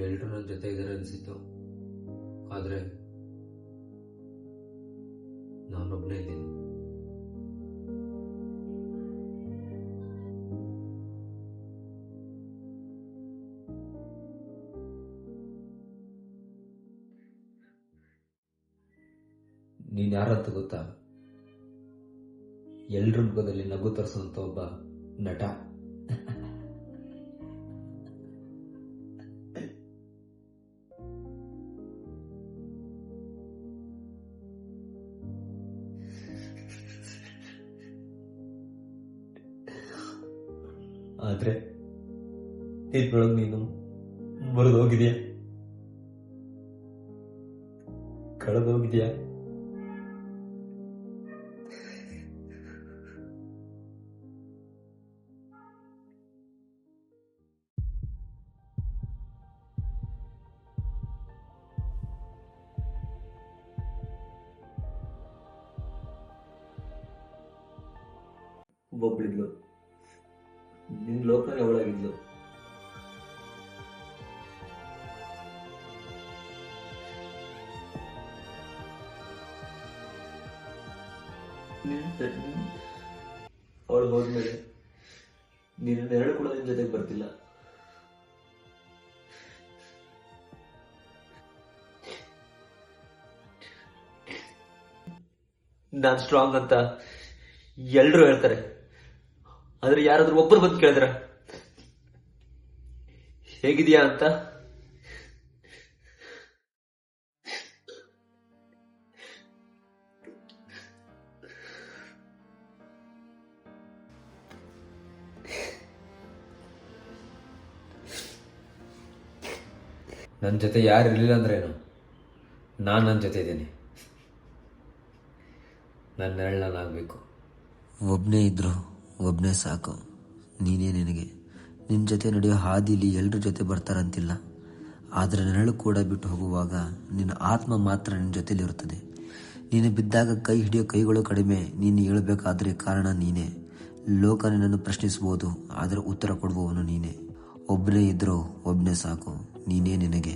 ಎಲ್ಲರೂ ನನ್ನ ಜೊತೆ ಇದ್ದಾರೆ ಅನಿಸಿತ್ತು. ಆದರೆ ನಾನೊಬ್ಬನೇ ಇದ್ದೀನಿ. ನೀನು ಯಾರಂತ ಗೊತ್ತಾ? ಎಲ್ಲರ ಮುಖದಲ್ಲಿ ನಗು ತರಿಸುವಂತ ಒಬ್ಬ ನಟ. ಆದ್ರೆ ಇದ್ರೊಳಗೆ ನೀನು ಮುರಿದೋಗಿದೆಯಾ, ಕಳೆದೋಗಿದೆಯಾ? ಒಬ್ಬಳಿದ್ಲು, ನಿನ್ ಲೋಕನೇ ಅವಳಾಗಿದ್ಲು. ಅವಳು ಹೋದ್ಮೇಲೆ ನೀನು ಎರಡು ಕೂಡ ನಿನ್ ಜೊತೆಗೆ ಬರ್ತಿಲ್ಲ. ನಾನ್ ಸ್ಟ್ರಾಂಗ್ ಅಂತ ಎಲ್ರು ಹೇಳ್ತಾರೆ, ಆದ್ರೆ ಯಾರಾದ್ರೂ ಒಬ್ಬರು ಬಂದು ಕೇಳಿದ್ರ ಹೇಗಿದೆಯಾ ಅಂತ? ನನ್ನ ಜೊತೆ ಯಾರು ಇರಲಿಲ್ಲ ಅಂದ್ರೇನು, ನಾನು ನನ್ನ ಜೊತೆ ಇದ್ದೀನಿ. ನನ್ನ ನೆರಳು ನಾನಾಗಬೇಕು. ಒಬ್ಬನೇ ಇದ್ರು ಒಬ್ಬನೇ ಸಾಕು. ನೀನೇ ನಿನಗೆ. ನಿನ್ನ ಜೊತೆ ನಡೆಯೋ ಹಾದಿಲಿ ಎಲ್ಲರ ಜೊತೆ ಬರ್ತಾರಂತಿಲ್ಲ, ಆದರೆ ನೆರಳು ಕೂಡ ಬಿಟ್ಟು ಹೋಗುವಾಗ ನಿನ್ನ ಆತ್ಮ ಮಾತ್ರ ನಿನ್ನ ಜೊತೆಲಿರುತ್ತದೆ. ನೀನು ಬಿದ್ದಾಗ ಕೈ ಹಿಡಿಯೋ ಕೈಗಳು ಕಡಿಮೆ, ನೀನು ಹೇಳಬೇಕಾದ್ರೆ ಕಾರಣ ನೀನೇ. ಲೋಕ ನಿನ್ನನ್ನು ಪ್ರಶ್ನಿಸ್ಬೋದು, ಆದರೆ ಉತ್ತರ ಕೊಡುವವನು ನೀನೇ. ಒಬ್ಬನೇ ಇದ್ರೂ ಒಬ್ಬನೇ ಸಾಕು. ನೀನೇ ನಿನಗೆ.